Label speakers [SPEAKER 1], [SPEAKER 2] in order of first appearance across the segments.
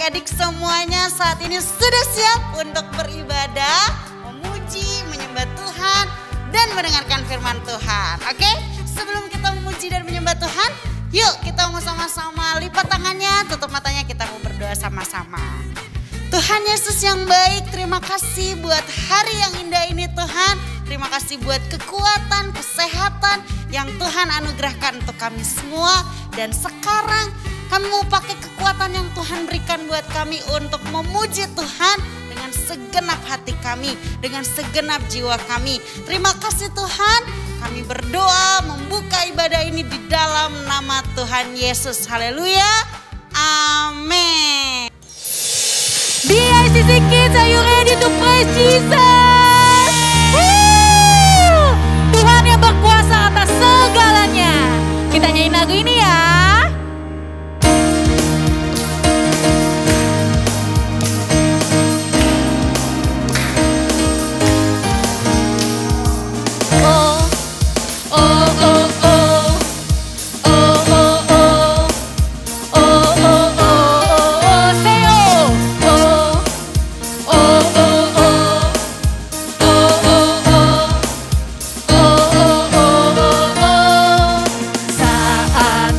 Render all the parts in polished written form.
[SPEAKER 1] adik-adik semuanya saat ini sudah siap untuk beribadah, memuji, menyembah Tuhan, dan mendengarkan firman Tuhan. Oke, sebelum kita memuji dan menyembah Tuhan, yuk kita mau sama-sama lipat tangannya, tutup matanya, kita mau berdoa sama-sama. Tuhan Yesus yang baik, terima kasih buat hari yang indah ini Tuhan. Terima kasih buat kekuatan, kesehatan yang Tuhan anugerahkan untuk kami semua. Dan sekarang kami mau pakai kekuatan yang Tuhan berikan buat kami untuk memuji Tuhan dengan segenap hati kami, dengan segenap jiwa kami. Terima kasih Tuhan, kami berdoa membuka ibadah ini di dalam nama Tuhan Yesus. Haleluya, amin.
[SPEAKER 2] BICC Kids, are you ready to praise Jesus? Tuhan yang berkuasa atas segalanya. Kita nyanyiin lagu ini ya.
[SPEAKER 3] Saat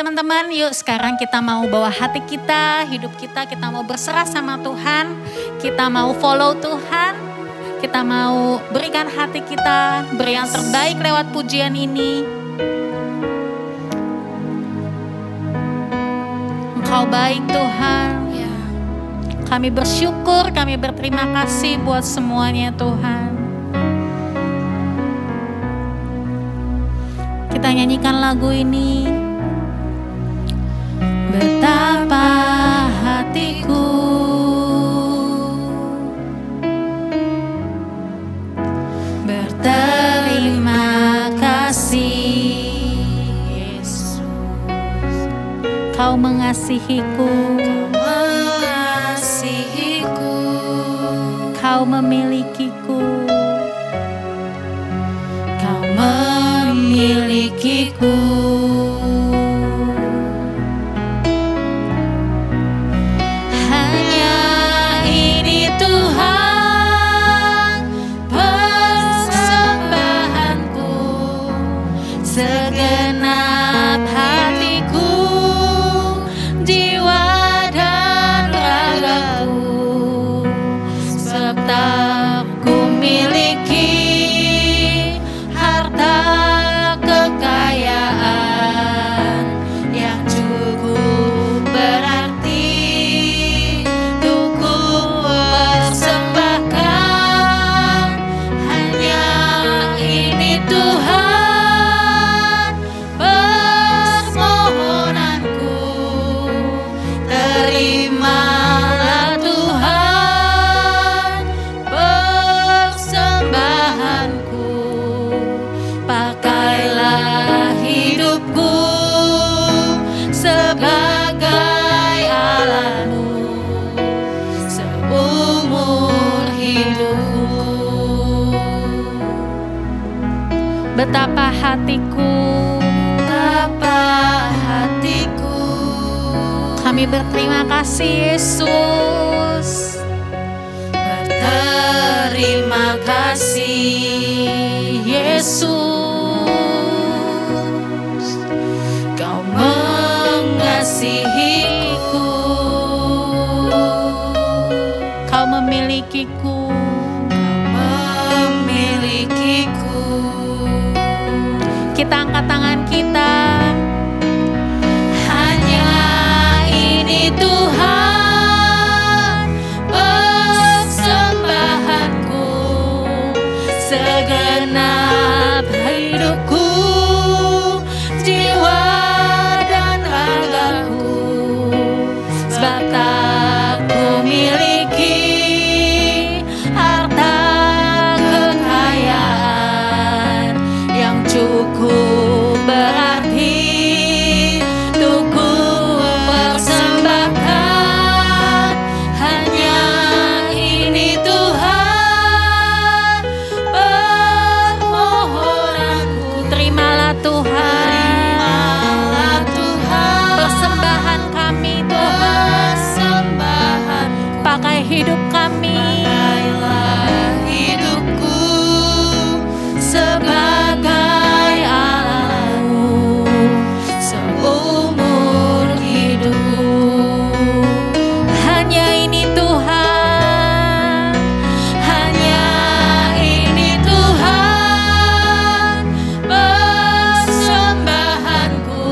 [SPEAKER 2] teman-teman, yuk sekarang kita mau bawa hati kita, hidup kita mau berserah sama Tuhan. Kita mau follow Tuhan, kita mau berikan hati kita, beri yang terbaik lewat pujian ini. Engkau baik Tuhan. Kami bersyukur, kami berterima kasih buat semuanya Tuhan. Kita nyanyikan lagu ini. Betapa hatiku berterima kasih Yesus. Kau mengasihiku, Kau memilikiku, Kau memilikiku. Hanya ini Tuhan persembahanku, segenap hatiku, jiwa dan ragaku, serta ku miliki harta kekayaan yang cukup berarti untuk ku persembahkan. Hanya ini Tuhan permohonanku, terimalah Tuhan persembahanku, pakailah hidupku sebagai alatmu seumur hidupku. Betapa hatiku, kami berterima kasih Yesus. Berterima kasih Yesus, Kau mengasihiku, Kau memilikiku, Kita angkat tangan kita. Hanya ini Tuhan persembahanku, segenap hidupku, jiwa dan ragaku, sebab tak ku miliki harta kekayaan yang cukup berarti untuk ku persembahkan. Hanya ini Tuhan permohonanku, terimalah Tuhan persembahan kami Tuhan, pakai hidup kami, hidupku sebagai alatmu seumur hidupku. Hanya ini Tuhan, hanya ini Tuhan persembahanku,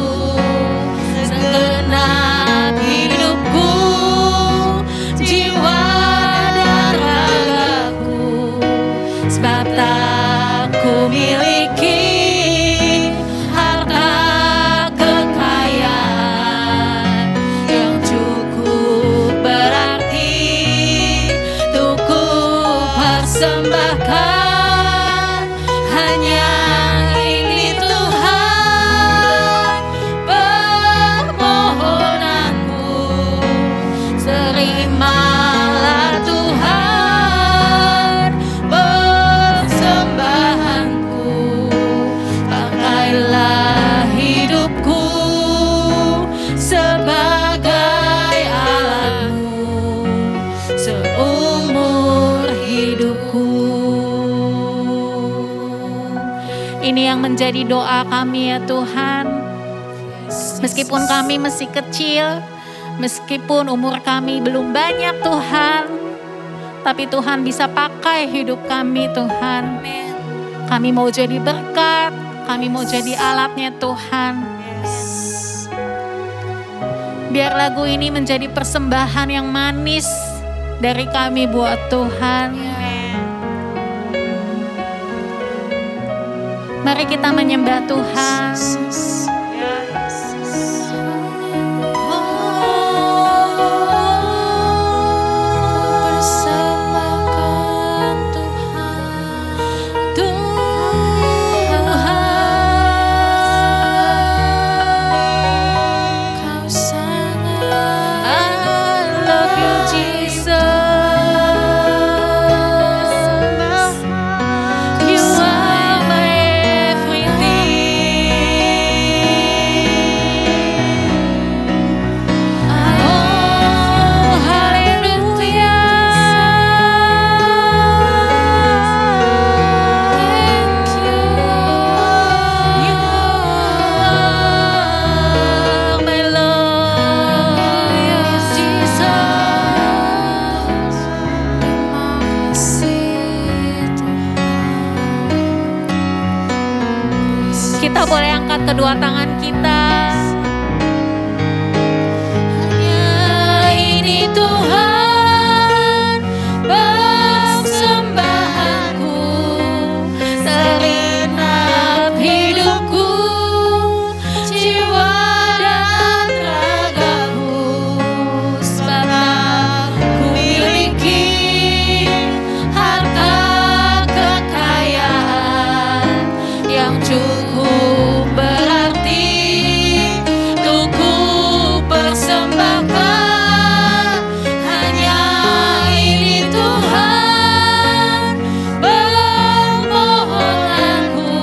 [SPEAKER 2] segenap hidupku, jiwa dan ragaku, sebab tak ku miliki harta kekayaan yang cukup berarti untuk ku persembahkan. Hanya ini Tuhan permohonanku, terimalah Tuhan persembahanku, pakailah hidupku sebagai alatmu seumur hidupku. Ini yang menjadi doa kami ya Tuhan. Meskipun kami masih kecil, meskipun umur kami belum banyak Tuhan, tapi Tuhan bisa pakai hidup kami Tuhan. Kami mau jadi berkat, kami mau jadi alatnya Tuhan. Biar lagu ini menjadi persembahan yang manis dari kami buat Tuhan. Mari kita menyembah Tuhan. Kita boleh angkat kedua tangan kita. Hanya ini Tuhan persembahanku, segenap hidupku, jiwa dan ragaku, sebab ku miliki harta kekayaan yang cukup berarti untuk ku persembahkan. Hanya ini Tuhan permohonanku,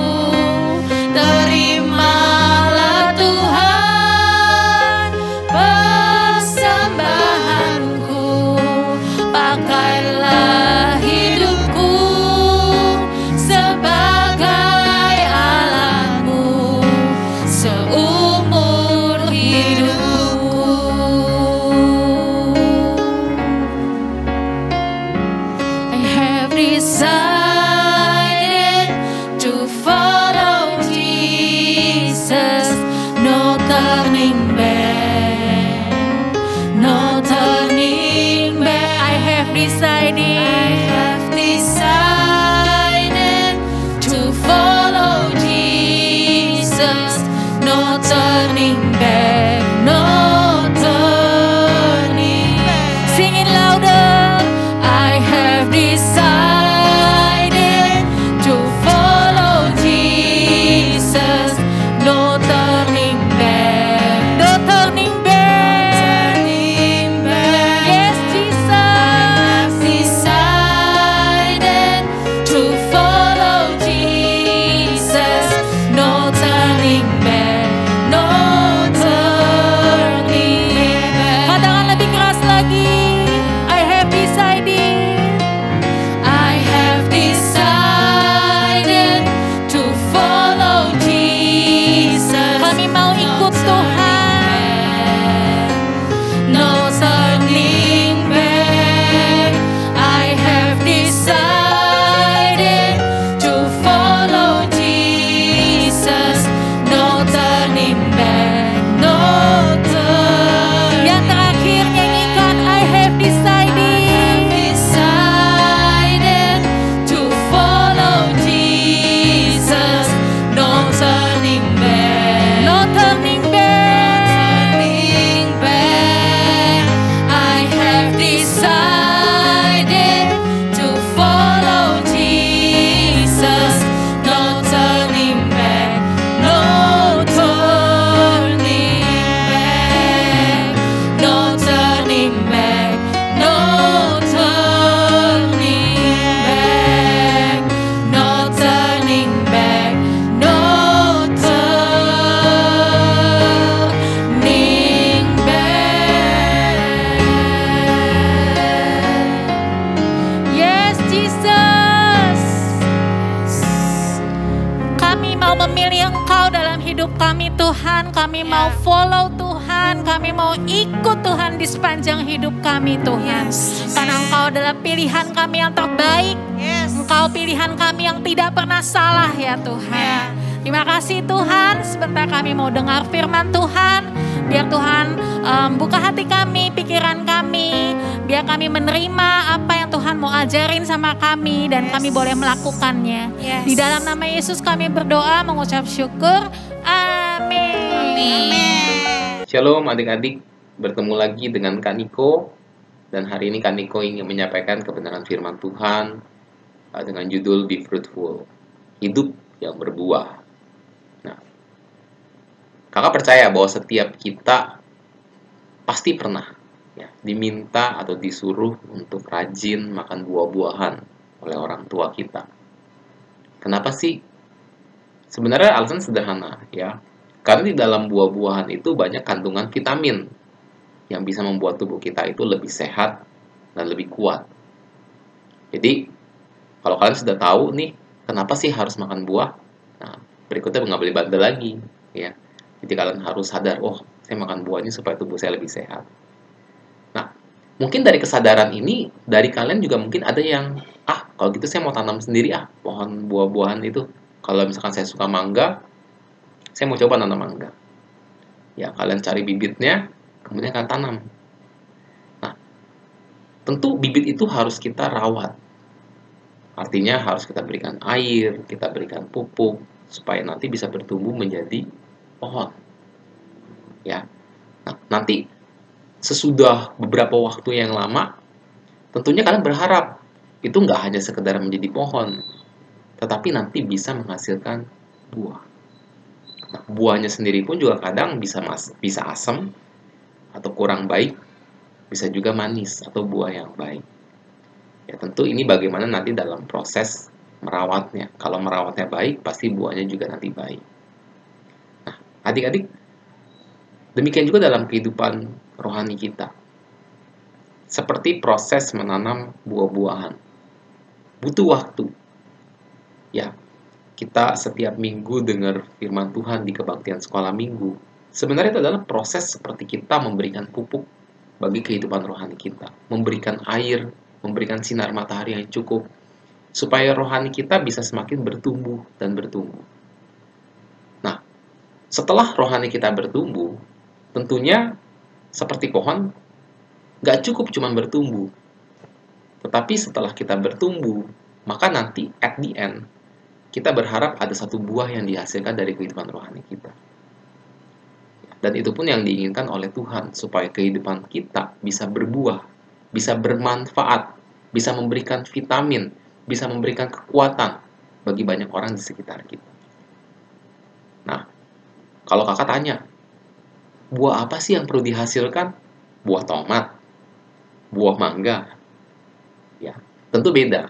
[SPEAKER 2] terimalah Tuhan persembahanku, pakailah hidupku sebagai alatmu seumur hidupku. I have decided to follow Jesus, no turning back, no turning back. I have decided to follow Jesus, no turning back, no turning back. Sing it louder. I have decided to follow Jesus, no turning back, no turning back, yes Jesus. I have decided to follow Jesus, no turning back, no turning back. Katakan lebih keras lagi. I have decided, mau memilih Engkau dalam hidup kami Tuhan. Kami mau follow Tuhan. Kami mau ikut Tuhan di sepanjang hidup kami Tuhan. Karena Engkau adalah pilihan kami yang terbaik. Engkau pilihan kami yang tidak pernah salah ya Tuhan. Terima kasih Tuhan. Sebentar kami mau dengar firman Tuhan. Biar Tuhan buka hati kami, pikiran kami. Biar kami menerima apa yang Tuhan mau ajarin sama kami. Dan kami boleh melakukannya. Di dalam nama Yesus kami berdoa, mengucap syukur. Amin.
[SPEAKER 3] Shalom adik-adik, bertemu lagi dengan Kak Niko. Dan hari ini Kak Niko ingin menyampaikan kebenaran firman Tuhan dengan judul Be Fruitful, hidup yang berbuah. Kakak percaya bahwa setiap kita pasti pernah diminta atau disuruh untuk rajin makan buah-buahan oleh orang tua kita. Kenapa sih? Sebenarnya alasan sederhana ya. Karena di dalam buah-buahan itu banyak kandungan vitamin yang bisa membuat tubuh kita itu lebih sehat dan lebih kuat. Jadi, kalau kalian sudah tahu nih, kenapa sih harus makan buah? Nah, berikutnya nggak boleh bandel lagi ya. Jadi kalian harus sadar, oh saya makan buahnya supaya tubuh saya lebih sehat. Nah, mungkin dari kesadaran ini, dari kalian juga mungkin ada yang, kalau gitu saya mau tanam sendiri pohon buah-buahan itu. Kalau misalkan saya suka mangga, saya mau coba nanam mangga. Ya, kalian cari bibitnya, kemudian kalian tanam. Nah, tentu bibit itu harus kita rawat. Artinya harus kita berikan air, kita berikan pupuk, supaya nanti bisa bertumbuh menjadi pohon. Ya. Nah, nanti sesudah beberapa waktu yang lama, tentunya kalian berharap itu nggak hanya sekedar menjadi pohon, tetapi nanti bisa menghasilkan buah. Nah, buahnya sendiri pun juga kadang bisa asam atau kurang baik, bisa juga manis atau buah yang baik. Ya, tentu ini bagaimana nanti dalam proses merawatnya. Kalau merawatnya baik, pasti buahnya juga nanti baik. Adik-adik, demikian juga dalam kehidupan rohani kita. Seperti proses menanam buah-buahan. Butuh waktu. Ya, kita setiap minggu dengar firman Tuhan di kebaktian sekolah minggu. Sebenarnya itu adalah proses seperti kita memberikan pupuk bagi kehidupan rohani kita. Memberikan air, memberikan sinar matahari yang cukup. Supaya rohani kita bisa semakin bertumbuh dan bertumbuh. Setelah rohani kita bertumbuh, tentunya seperti pohon, gak cukup cuma bertumbuh. Tetapi setelah kita bertumbuh, maka nanti at the end, kita berharap ada satu buah yang dihasilkan dari kehidupan rohani kita. Dan itu pun yang diinginkan oleh Tuhan, supaya kehidupan kita bisa berbuah, bisa bermanfaat, bisa memberikan vitamin, bisa memberikan kekuatan bagi banyak orang di sekitar kita. Nah, kalau kakak tanya, buah apa sih yang perlu dihasilkan? Buah tomat, buah mangga. Ya, tentu beda.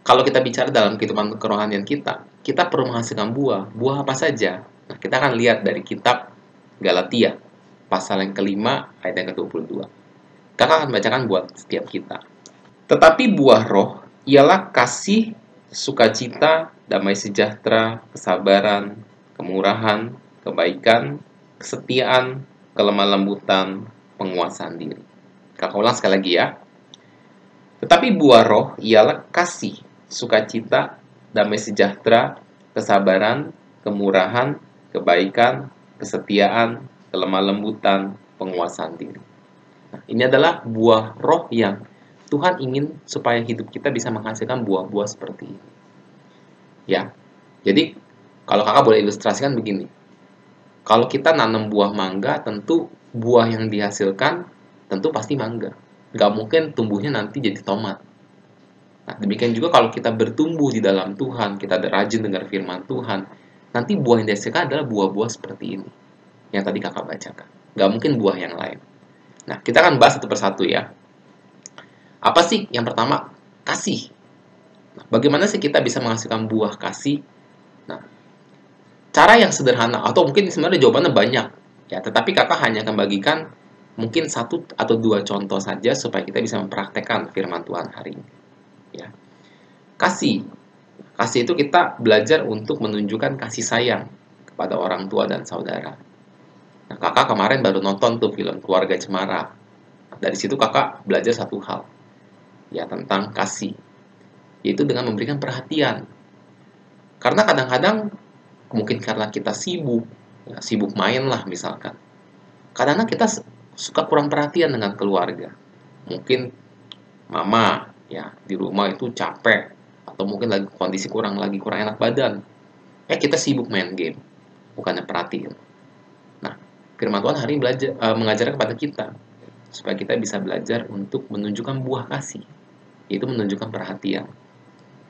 [SPEAKER 3] Kalau kita bicara dalam kehidupan kerohanian kita perlu menghasilkan buah. Buah apa saja? Nah, kita akan lihat dari kitab Galatia, pasal yang kelima, ayat yang ke-22. Kakak akan bacakan buat setiap kita. Tetapi buah roh ialah kasih, sukacita, damai sejahtera, kesabaran, kemurahan, kebaikan, kesetiaan, kelemah lembutan, penguasaan diri. Kakak ulang sekali lagi ya. Tetapi buah roh ialah kasih, sukacita, damai sejahtera, kesabaran, kemurahan, kebaikan, kesetiaan, kelemah lembutan, penguasaan diri. Nah, ini adalah buah roh yang Tuhan ingin supaya hidup kita bisa menghasilkan buah-buah seperti ini. Ya, jadi kalau kakak boleh ilustrasikan begini. Kalau kita nanam buah mangga, tentu buah yang dihasilkan tentu pasti mangga. Nggak mungkin tumbuhnya nanti jadi tomat. Nah, demikian juga kalau kita bertumbuh di dalam Tuhan, kita rajin dengar firman Tuhan, nanti buah yang dihasilkan adalah buah-buah seperti ini. Yang tadi kakak bacakan. Nggak mungkin buah yang lain. Nah, kita akan bahas satu persatu ya. Apa sih? Yang pertama, kasih. Nah, bagaimana sih kita bisa menghasilkan buah kasih? Nah, cara yang sederhana, atau mungkin sebenarnya jawabannya banyak, ya. Tetapi kakak hanya akan bagikan mungkin 1 atau 2 contoh saja supaya kita bisa mempraktekkan firman Tuhan hari ini. Ya. Kasih. Kasih itu kita belajar untuk menunjukkan kasih sayang kepada orang tua dan saudara. Nah, kakak kemarin baru nonton tuh film Keluarga Cemara. Dari situ kakak belajar satu hal, ya tentang kasih, yaitu dengan memberikan perhatian. Karena kadang-kadang mungkin karena kita sibuk, ya, sibuk main lah misalkan. Kadang-kadang kita suka kurang perhatian dengan keluarga. Mungkin mama ya di rumah itu capek atau mungkin lagi kondisi lagi kurang enak badan. Kita sibuk main game, bukannya perhatiin. Nah, firman Tuhan hari ini mengajar kepada kita supaya kita bisa belajar untuk menunjukkan buah kasih, yaitu menunjukkan perhatian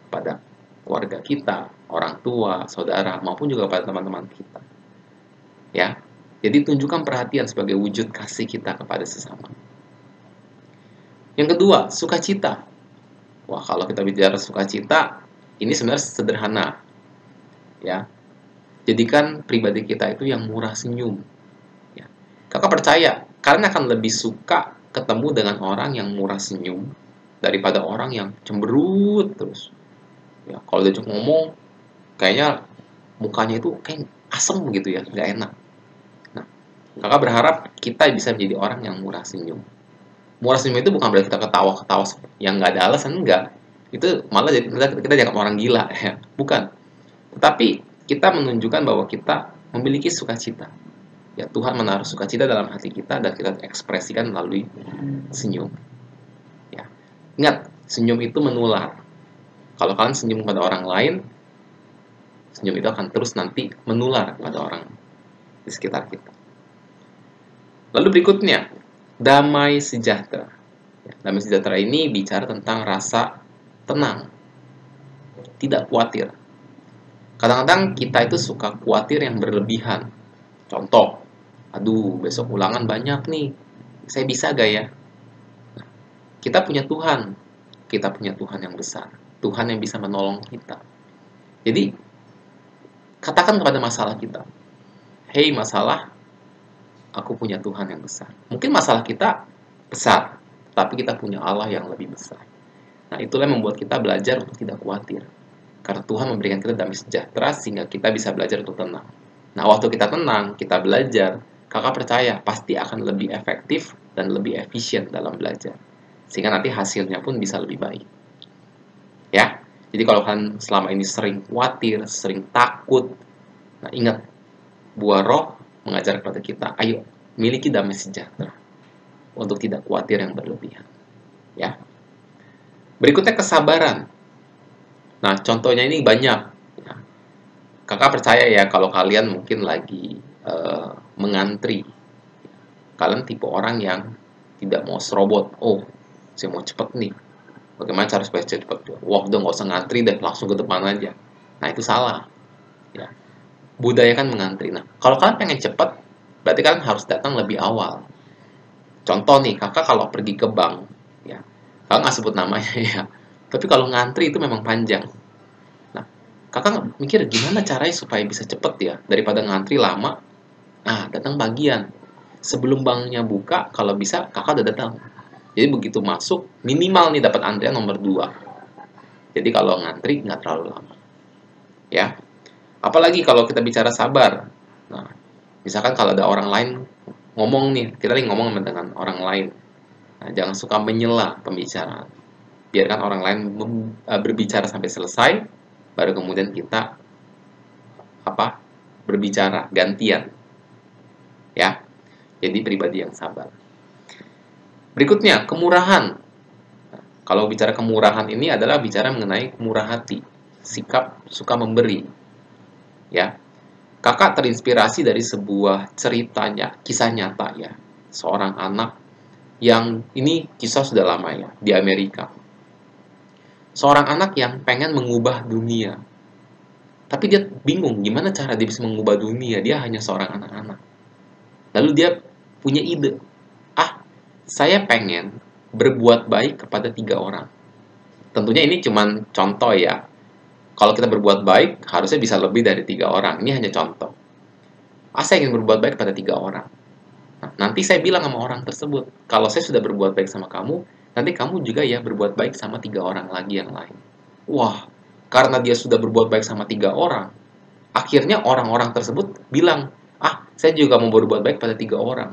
[SPEAKER 3] pada keluarga kita, orang tua, saudara, maupun juga pada teman-teman kita. Ya, jadi tunjukkan perhatian sebagai wujud kasih kita kepada sesama. Yang kedua, sukacita. Wah, kalau kita bicara sukacita, ini sebenarnya sederhana. Ya, jadikan pribadi kita itu yang murah senyum. Ya. Kakak percaya, kalian akan lebih suka ketemu dengan orang yang murah senyum daripada orang yang cemberut terus. Ya, kalau diajak ngomong, kayaknya mukanya itu kayak asem gitu ya, nggak enak. Nah, kakak berharap kita bisa menjadi orang yang murah senyum. Murah senyum itu bukan berarti kita ketawa-ketawa yang nggak ada alasan, enggak. Itu malah kita dianggap orang gila, ya. Bukan. Tetapi kita menunjukkan bahwa kita memiliki sukacita. Ya, Tuhan menaruh sukacita dalam hati kita dan kita ekspresikan melalui senyum. Ya. Ingat, senyum itu menular. Kalau kalian senyum kepada orang lain, senyum itu akan terus nanti menular kepada orang di sekitar kita. Lalu berikutnya, damai sejahtera. Damai sejahtera ini bicara tentang rasa tenang, tidak khawatir. Kadang-kadang kita itu suka khawatir yang berlebihan. Contoh, aduh besok ulangan banyak nih, saya bisa gak ya? Nah, kita punya Tuhan yang besar, Tuhan yang bisa menolong kita. Jadi, katakan kepada masalah kita, hei masalah, aku punya Tuhan yang besar. Mungkin masalah kita besar, tapi kita punya Allah yang lebih besar. Nah, itulah yang membuat kita belajar untuk tidak khawatir. Karena Tuhan memberikan kita damai sejahtera sehingga kita bisa belajar untuk tenang. Nah, waktu kita tenang, kita belajar, kakak percaya pasti akan lebih efektif dan lebih efisien dalam belajar. Sehingga nanti hasilnya pun bisa lebih baik. Ya, jadi kalau kalian selama ini sering khawatir, sering takut, nah ingat, buah roh mengajar kepada kita, ayo miliki damai sejahtera untuk tidak khawatir yang berlebihan. Ya. Berikutnya kesabaran. Nah, contohnya ini banyak. Ya. Kakak percaya ya kalau kalian mungkin lagi mengantri, kalian tipe orang yang tidak mau serobot. Oh, saya mau cepet nih. Bagaimana cara supaya cepet? Wah, udah nggak usah ngantri deh, langsung ke depan aja. Nah, itu salah. Ya. Budayakan mengantri. Nah, kalau kalian pengen cepet, berarti kalian harus datang lebih awal. Contoh nih, kakak kalau pergi ke bank, ya, kakak nggak sebut namanya ya, tapi kalau ngantri itu memang panjang. Nah, kakak mikir gimana caranya supaya bisa cepet ya, daripada ngantri lama. Nah, datang bagian. Sebelum banknya buka, kalau bisa kakak udah datang. Jadi begitu masuk, minimal nih dapat antrian nomor 2. Jadi kalau ngantri nggak terlalu lama. Ya. Apalagi kalau kita bicara sabar. Nah, misalkan kalau ada orang lain ngomong nih, kita lagi ngomong dengan orang lain. Nah, jangan suka menyela pembicaraan. Biarkan orang lain berbicara sampai selesai, baru kemudian kita berbicara gantian. Ya. Jadi pribadi yang sabar. Berikutnya, kemurahan. Nah, kalau bicara kemurahan ini adalah bicara mengenai murah hati, sikap suka memberi. Ya, kakak terinspirasi dari sebuah ceritanya, kisah nyata ya, seorang anak yang ini kisah sudah lama ya di Amerika. Seorang anak yang pengen mengubah dunia, tapi dia bingung gimana cara dia bisa mengubah dunia. Dia hanya seorang anak-anak. Lalu dia punya ide, saya pengen berbuat baik kepada 3 orang. Tentunya ini cuma contoh ya. Kalau kita berbuat baik, harusnya bisa lebih dari 3 orang. Ini hanya contoh. Saya ingin berbuat baik pada 3 orang. Nah, nanti saya bilang sama orang tersebut, kalau saya sudah berbuat baik sama kamu, nanti kamu juga ya berbuat baik sama 3 orang lagi yang lain. Wah, karena dia sudah berbuat baik sama 3 orang, akhirnya orang-orang tersebut bilang, saya juga mau berbuat baik pada 3 orang.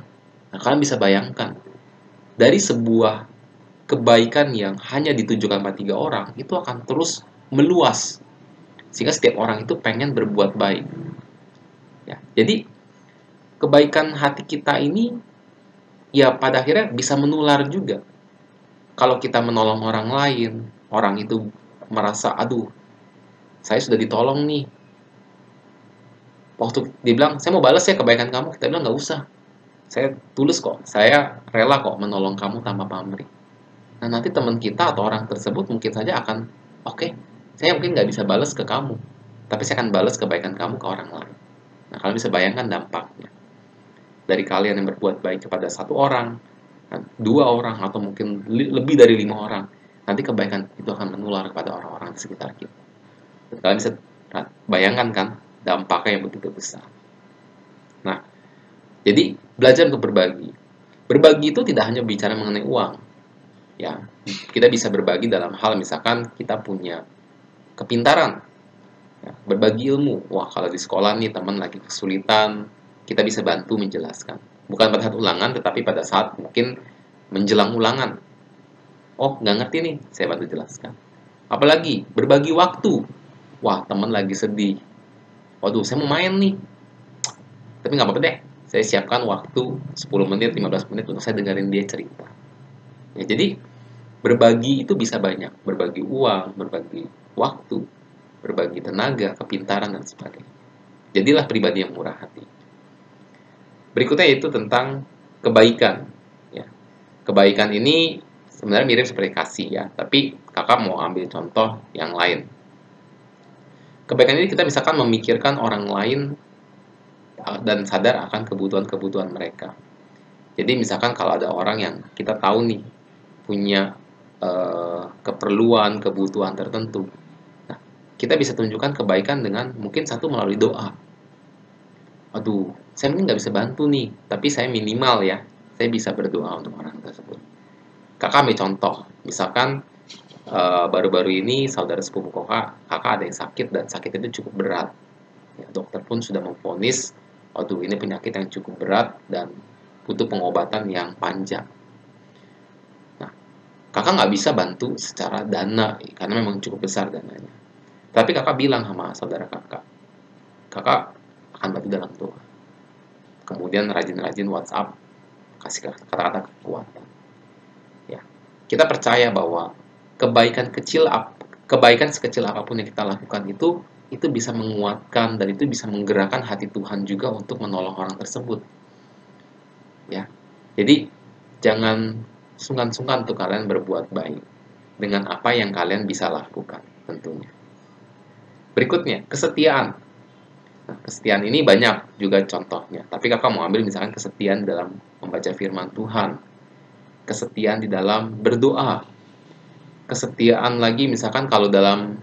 [SPEAKER 3] Nah, kalian bisa bayangkan, dari sebuah kebaikan yang hanya ditujukan pada 3 orang, itu akan terus meluas. Sehingga setiap orang itu pengen berbuat baik. Ya, jadi, kebaikan hati kita ini, ya pada akhirnya bisa menular juga. Kalau kita menolong orang lain, orang itu merasa, aduh, saya sudah ditolong nih. Waktu dia bilang, saya mau balas ya kebaikan kamu, kita bilang, nggak usah. Saya tulus kok, saya rela kok menolong kamu tanpa pamrih. Nah, nanti teman kita atau orang tersebut mungkin saja akan, oke, saya mungkin nggak bisa balas ke kamu, tapi saya akan balas kebaikan kamu ke orang lain. Nah, kalian bisa bayangkan dampaknya. Dari kalian yang berbuat baik kepada 1 orang, 2 orang, atau mungkin lebih dari 5 orang, nanti kebaikan itu akan menular kepada orang-orang di sekitar kita. Dan kalian bisa bayangkan kan, dampaknya yang begitu besar. Nah, jadi belajar untuk berbagi. Berbagi itu tidak hanya bicara mengenai uang. Ya, kita bisa berbagi dalam hal misalkan kita punya kepintaran. Ya, berbagi ilmu. Wah, kalau di sekolah nih teman lagi kesulitan, kita bisa bantu menjelaskan. Bukan pada saat ulangan, tetapi pada saat mungkin menjelang ulangan. Oh, nggak ngerti nih, saya bantu jelaskan. Apalagi berbagi waktu. Wah, teman lagi sedih. Waduh, saya mau main nih. Tapi nggak apa-apa deh. Saya siapkan waktu 10 menit, 15 menit untuk saya dengerin dia cerita. Ya, jadi, berbagi itu bisa banyak. Berbagi uang, berbagi waktu, berbagi tenaga, kepintaran, dan sebagainya. Jadilah pribadi yang murah hati. Berikutnya itu tentang kebaikan. Ya. Kebaikan ini sebenarnya mirip seperti kasih ya. Tapi kakak mau ambil contoh yang lain. Kebaikan ini kita misalkan memikirkan orang lain dan sadar akan kebutuhan-kebutuhan mereka. Jadi misalkan kalau ada orang yang kita tahu nih punya keperluan, kebutuhan tertentu, nah, kita bisa tunjukkan kebaikan dengan mungkin satu melalui doa. Aduh, saya mungkin nggak bisa bantu nih, tapi saya minimal ya, saya bisa berdoa untuk orang tersebut. Kakak ambil contoh, misalkan baru-baru ini saudara sepupu kakak ada yang sakit dan sakit itu cukup berat. Ya, dokter pun sudah memvonis, aduh ini penyakit yang cukup berat dan butuh pengobatan yang panjang. Nah, kakak nggak bisa bantu secara dana karena memang cukup besar dananya. Tapi kakak bilang sama saudara kakak akan bantu dalam doa. Kemudian rajin-rajin WhatsApp, kasih kata-kata kekuatan. Ya, kita percaya bahwa kebaikan sekecil apapun yang kita lakukan itu bisa menguatkan dan itu bisa menggerakkan hati Tuhan juga untuk menolong orang tersebut. Ya. Jadi jangan sungkan-sungkan untuk kalian berbuat baik dengan apa yang kalian bisa lakukan tentunya. Berikutnya, kesetiaan. Nah, kesetiaan ini banyak juga contohnya, tapi kakak mau ambil misalkan kesetiaan dalam membaca firman Tuhan, kesetiaan di dalam berdoa, kesetiaan lagi misalkan kalau dalam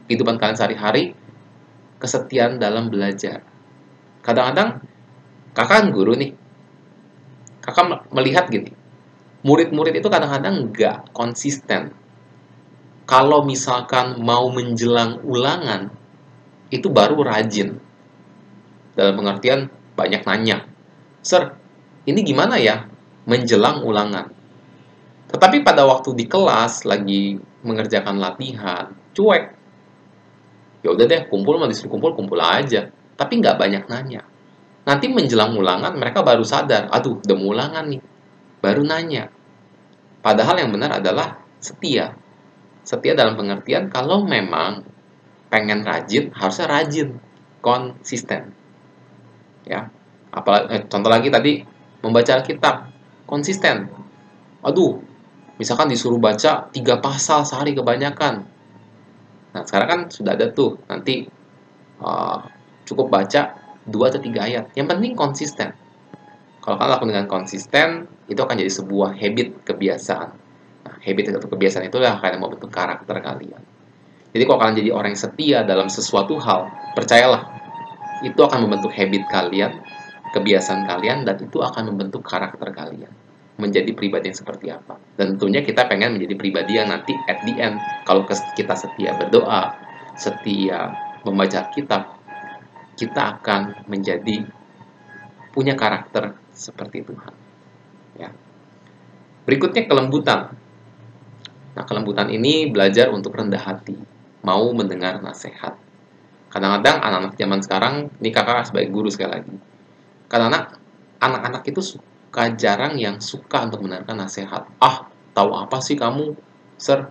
[SPEAKER 3] kehidupan kalian sehari-hari, kesetiaan dalam belajar. Kadang-kadang kakak kan guru nih, kakak melihat gini, murid-murid itu kadang-kadang nggak konsisten. Kalau misalkan mau menjelang ulangan, itu baru rajin. Dalam pengertian banyak nanya, "Sir, ini gimana ya menjelang ulangan?" Tetapi pada waktu di kelas lagi mengerjakan latihan, cuek. Ya udah deh, kumpul mah disuruh kumpul aja. Tapi nggak banyak nanya. Nanti menjelang ulangan mereka baru sadar, aduh udah mau ulangan nih. Baru nanya. Padahal yang benar adalah setia. Setia dalam pengertian kalau memang pengen rajin, harusnya rajin, konsisten. Ya. Contoh lagi tadi membaca Alkitab, konsisten. Aduh, misalkan disuruh baca 3 pasal sehari kebanyakan. Nah, sekarang kan sudah ada tuh, nanti cukup baca 2 atau 3 ayat. Yang penting konsisten. Kalau kalian lakukan dengan konsisten, itu akan jadi sebuah habit, kebiasaan. Nah, habit atau kebiasaan itulah akan membentuk karakter kalian. Jadi kalau kalian jadi orang yang setia dalam sesuatu hal, percayalah, itu akan membentuk habit kalian, kebiasaan kalian, dan itu akan membentuk karakter kalian. menjadi pribadi yang seperti apa. Dan tentunya kita pengen menjadi pribadi yang nanti at the end, kalau kita setia berdoa, setia membaca kitab, kita akan menjadi punya karakter seperti Tuhan. Ya. Berikutnya kelembutan. Nah, kelembutan ini belajar untuk rendah hati, mau mendengar nasihat. Kadang-kadang anak-anak zaman sekarang, ini kakak sebagai guru sekali lagi, kadang-kadang anak-anak itu jarang yang suka untuk mendengarkan nasihat. Ah, tahu apa sih kamu, Sir?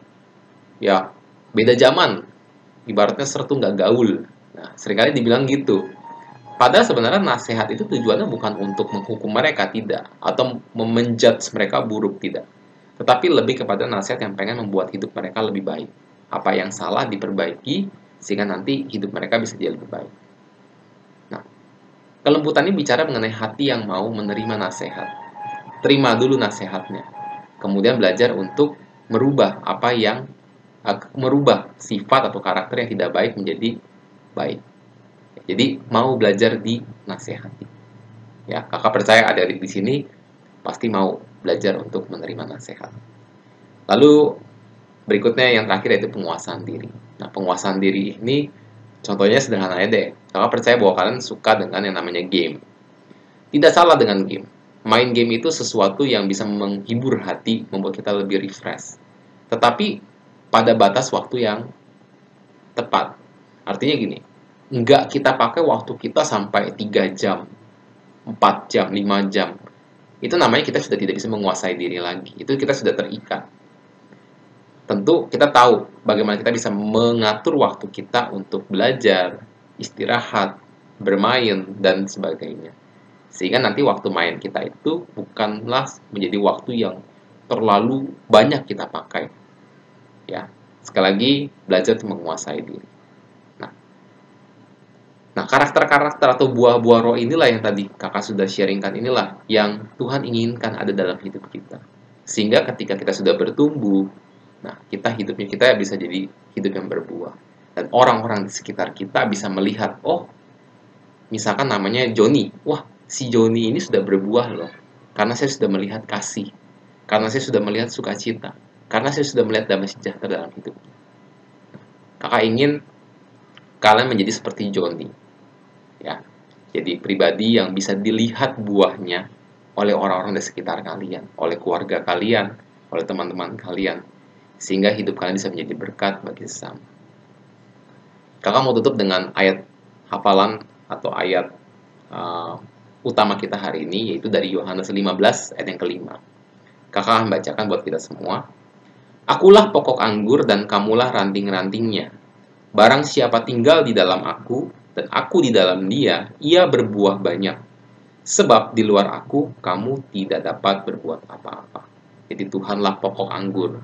[SPEAKER 3] Ya, beda zaman. Ibaratnya Sir tuh nggak gaul. Nah, seringkali dibilang gitu. Padahal sebenarnya nasihat itu tujuannya bukan untuk menghukum mereka, tidak. Atau menjudge mereka buruk, tidak. Tetapi lebih kepada nasihat yang pengen membuat hidup mereka lebih baik. Apa yang salah diperbaiki, sehingga nanti hidup mereka bisa jadi lebih baik. Nah, kelembutan ini bicara mengenai hati yang mau menerima nasihat. Terima dulu nasihatnya. Kemudian belajar untuk merubah merubah sifat atau karakter yang tidak baik menjadi baik. Jadi mau belajar dinasehati. Ya, kakak percaya adik-adik di sini pasti mau belajar untuk menerima nasihat. Lalu berikutnya yang terakhir yaitu penguasaan diri. Nah, penguasaan diri ini contohnya sederhana aja deh. Kakak percaya bahwa kalian suka dengan yang namanya game. Tidak salah dengan game. Main game itu sesuatu yang bisa menghibur hati, membuat kita lebih refresh. Tetapi pada batas waktu yang tepat. Artinya gini, nggak kita pakai waktu kita sampai 3 jam, 4 jam, 5 jam. Itu namanya kita sudah tidak bisa menguasai diri lagi. Itu kita sudah terikat. Tentu kita tahu bagaimana kita bisa mengatur waktu kita untuk belajar, istirahat, bermain, dan sebagainya. Sehingga nanti waktu main kita itu bukanlah menjadi waktu yang terlalu banyak kita pakai. Ya, sekali lagi belajar untuk menguasai diri. Nah, karakter-karakter atau buah-buah roh inilah yang tadi kakak sudah sharingkan, inilah yang Tuhan inginkan ada dalam hidup kita. Sehingga ketika kita sudah bertumbuh, nah hidupnya kita bisa jadi hidup yang berbuah. Dan orang-orang di sekitar kita bisa melihat, oh, misalkan namanya Joni. Wah, si Joni ini sudah berbuah loh. Karena saya sudah melihat kasih. Karena saya sudah melihat sukacita. Karena saya sudah melihat damai sejahtera dalam hidupnya. Kakak ingin kalian menjadi seperti Joni. Ya, jadi pribadi yang bisa dilihat buahnya oleh orang-orang di sekitar kalian, oleh keluarga kalian, oleh teman-teman kalian, sehingga hidup kalian bisa menjadi berkat bagi sesama. Kakak mau tutup dengan ayat hafalan atau ayat utama kita hari ini, yaitu dari Yohanes 15 ayat yang kelima. Kakak akan bacakan buat kita semua. Akulah pokok anggur dan kamulah ranting-rantingnya. Barang siapa tinggal di dalam aku, dan aku di dalam dia, ia berbuah banyak. Sebab di luar aku, kamu tidak dapat berbuat apa-apa. Jadi Tuhanlah pokok anggur.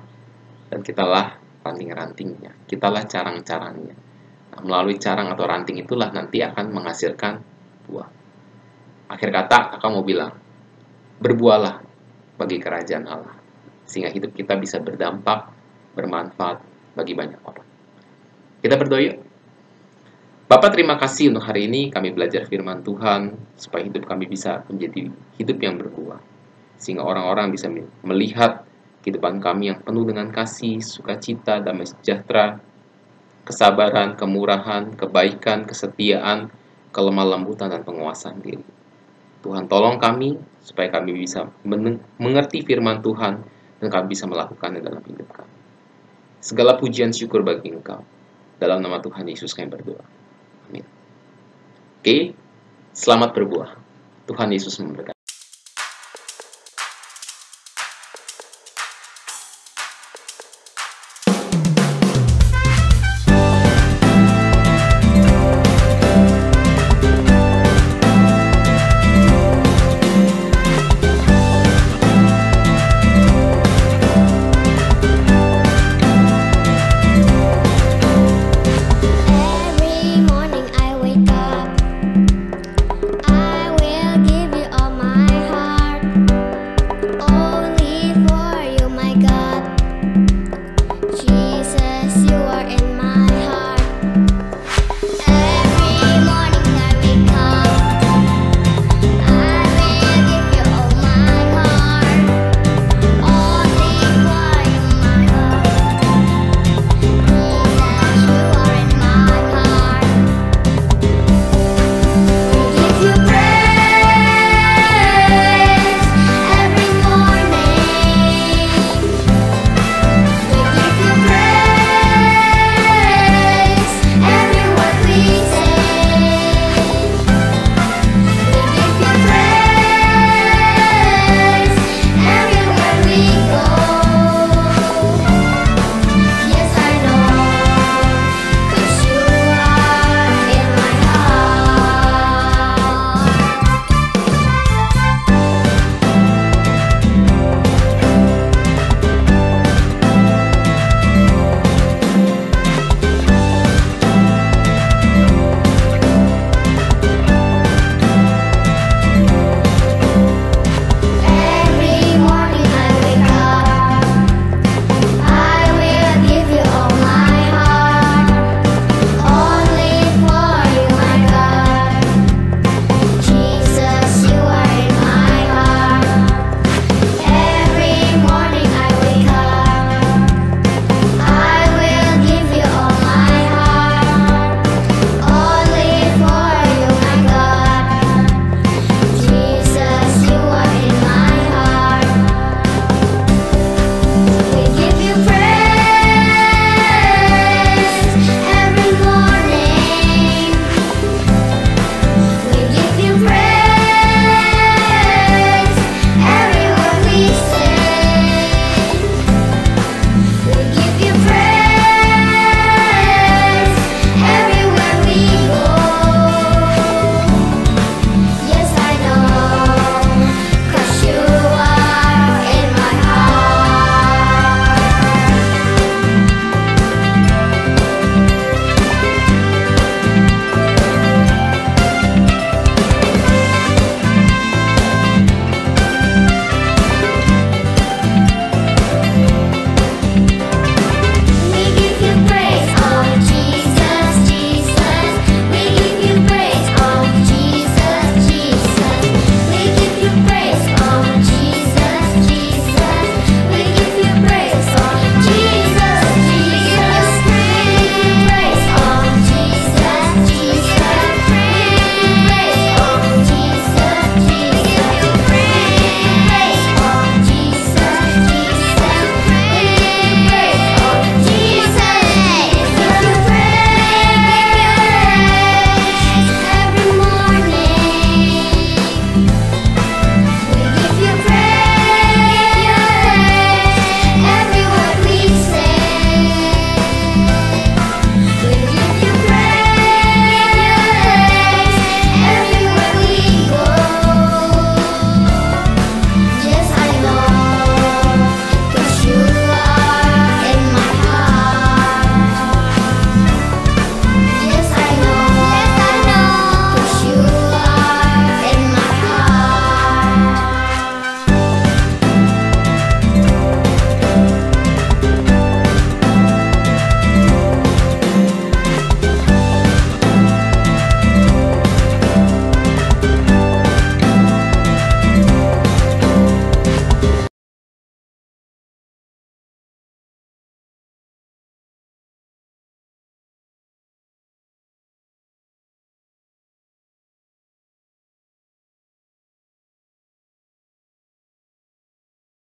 [SPEAKER 3] Dan kitalah ranting-rantingnya. Kitalah carang-carangnya. Nah, melalui carang atau ranting itulah nanti akan menghasilkan buah. Akhir kata, kakak mau bilang, berbuahlah bagi kerajaan Allah. Sehingga hidup kita bisa berdampak, bermanfaat bagi banyak orang. Kita berdoa yuk. Bapak, terima kasih untuk hari ini kami belajar firman Tuhan, supaya hidup kami bisa menjadi hidup yang berbuah. Sehingga orang-orang bisa melihat kehidupan kami yang penuh dengan kasih, sukacita, damai sejahtera, kesabaran, kemurahan, kebaikan, kesetiaan, kelemah lembutan, dan penguasaan diri. Tuhan tolong kami, supaya kami bisa mengerti firman Tuhan, dan kami bisa melakukannya dalam hidup kami. Segala pujian syukur bagi Engkau. Dalam nama Tuhan Yesus kami berdoa. Amin. Oke, selamat berbuah. Tuhan Yesus memberkati.